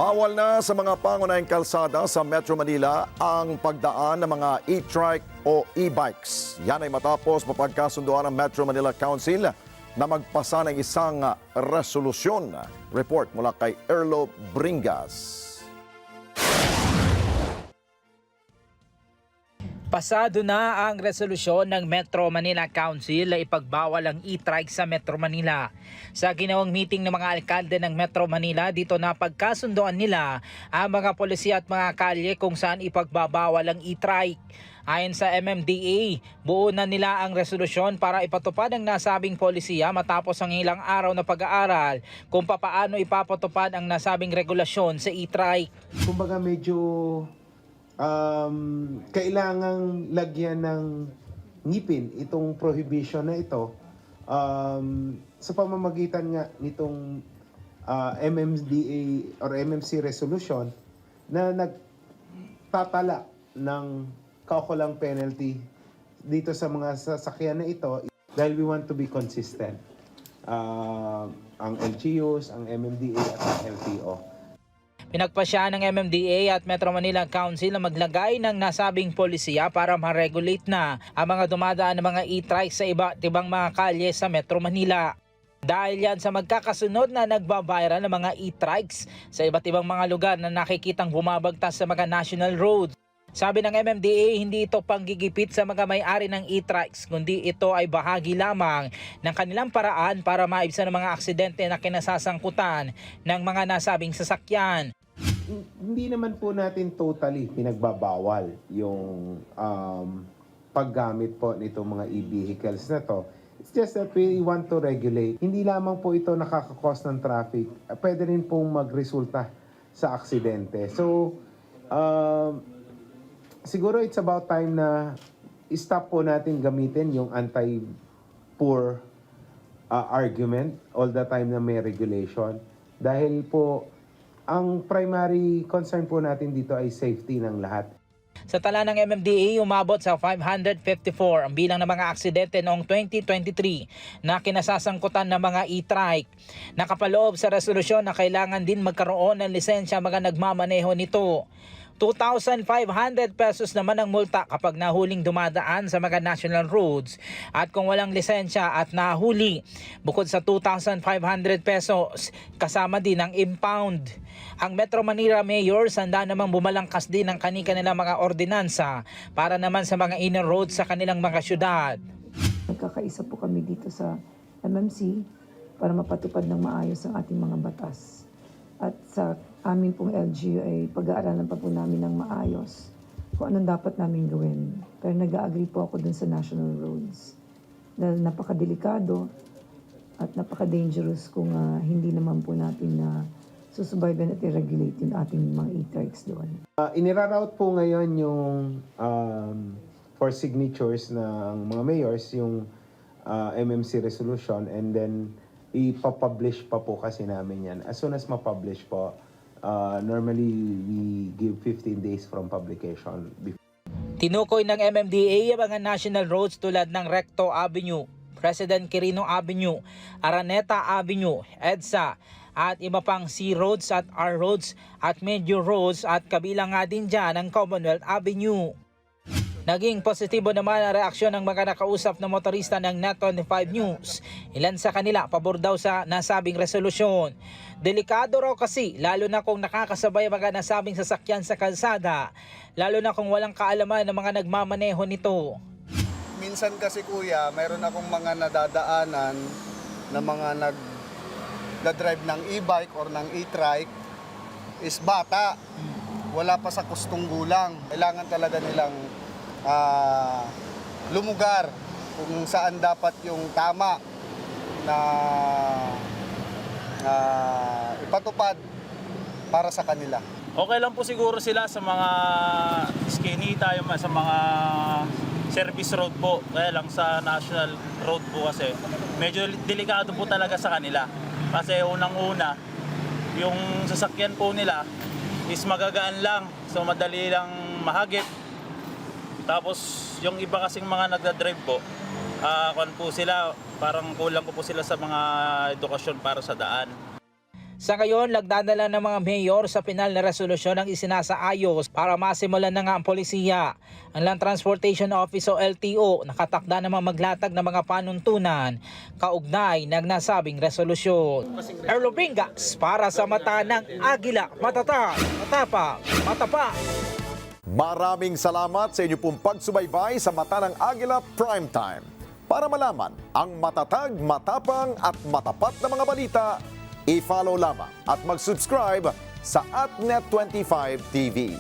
Bawal na sa mga pangunahing kalsada sa Metro Manila ang pagdaan ng mga e-trike o e-bikes. Yan ay matapos mapagkasunduan ng Metro Manila Council na magpasa ng isang resolusyon. Report mula kay Erlo Bringas. Pasado na ang resolusyon ng Metro Manila Council na ipagbawal ang e-trike sa Metro Manila. Sa ginawang meeting ng mga alkalde ng Metro Manila, dito na pagkasunduan nila ang mga polisiya at mga kalye kung saan ipagbabawal ang e-trike. Ayon sa MMDA, buo na nila ang resolusyon para ipatupad ang nasabing polisiya matapos ang ilang araw na pag-aaral kung papaano ipapatupad ang nasabing regulasyon sa e-trike. Kumbaga medyo kailangang lagyan ng ngipin itong prohibition na ito sa pamamagitan nga nitong MMDA or MMC resolution na nagtatala ng kaukulang penalty dito sa mga sasakyan na ito dahil we want to be consistent. Ang LGUs, ang MMDA at ang LTO. Pinagpasya ng MMDA at Metro Manila Council na maglagay ng nasabing polisiya para ma-regulate na ang mga dumadaan ng mga e-trike sa iba't ibang mga kalye sa Metro Manila. Dahil yan sa magkakasunod na nagbabiral ng mga e-trikes sa iba't ibang mga lugar na nakikitang bumabagtas sa mga national roads. Sabi ng MMDA, hindi ito panggigipit sa mga may-ari ng e-trikes, kundi ito ay bahagi lamang ng kanilang paraan para maibsan ang mga aksidente na kinasasangkutan ng mga nasabing sasakyan. Hindi naman po natin totally pinagbabawal yung paggamit po nitong mga e-vehicles na to. It's just that we want to regulate. Hindi lamang po ito nakakakos ng traffic. Pwede rin pong magresulta sa aksidente. So, siguro it's about time na stop po natin gamitin yung anti-poor argument all the time na may regulation. Dahil po, ang primary concern po natin dito ay safety ng lahat. Sa tala ng MMDA, umabot sa 554 ang bilang ng mga aksidente noong 2023 na kinasasangkutan ng mga e-trike. Nakapaloob sa resolusyon na kailangan din magkaroon ng lisensya mga nagmamaneho nito. 2,500 pesos naman ang multa kapag nahuling dumadaan sa mga national roads at kung walang lisensya at nahuli. Bukod sa 2,500 pesos, kasama din ang impound. Ang Metro Manila Mayor handa namang bumalangkas din ang kanilang mga ordinansa para naman sa mga inner roads sa kanilang mga syudad. Nagkakaisa po kami dito sa MMC para mapatupad ng maayos ang ating mga batas. At sa amin pong LGU ay pag-aaralan pa po namin ng maayos kung anong dapat namin gawin. Pero nag-agree po ako dun sa national roads. Dahil napakadelikado at napaka-dangerous kung hindi naman po natin susubayban at i-regulate yung ating mga e-trikes doon. Iniraroute po ngayon yung for signatures ng mga mayors yung MMC resolution and then ipapublish pa po kasi namin yan. As soon as ma-publish po, normally we give 15 days from publication. Tinukoy ng MMDA ang mga national roads tulad ng Recto Avenue, President Quirino Avenue, Araneta Avenue, EDSA, at iba pang C roads at R roads at major roads at kabilang nga din dyan ang Commonwealth Avenue. Naging positibo naman ang reaksyon ng mga nakausap na motorista ng Net25 News. Ilan sa kanila pabor daw sa nasabing resolusyon. Delikado raw kasi lalo na kung nakakasabay ang mga nasabing sasakyan sa kalsada, lalo na kung walang kaalaman ng mga nagmamaneho nito. Minsan kasi kuya, mayroon akong mga nadadaanan na mga nagda-drive ng e-bike or ng e-trike is bata. Wala pa sa kustong gulang. Kailangan talaga nilang lumugar kung saan dapat yung tama na ipatupad para sa kanila. Okay lang po siguro sila sa mga skinny tayo sa mga service road po. Kaya lang sa national road po kasi medyo delikado po talaga sa kanila. Kasi unang-una, yung sasakyan po nila is magagaan lang. So madali lang mahagip. Tapos yung iba kasing mga nagda-drive po, parang kulang po sila sa mga edukasyon para sa daan. Sa ngayon, nagdadala ng mga mayor sa pinal na resolusyon ang isinasaayos para masimulan na nga ang polisiya. Ang Land Transportation Office o LTO nakatakda namang maglatag ng mga panuntunan kaugnay ng nasabing resolusyon. Erlo Bingas para sa mata ng Agila, matatag, matapang, matapak. Maraming salamat sa inyo pong pagsubaybay sa Mata ng Agila Primetime. Para malaman ang matatag, matapang at matapat na mga balita, i-follow lamang at mag-subscribe sa @Net25 TV.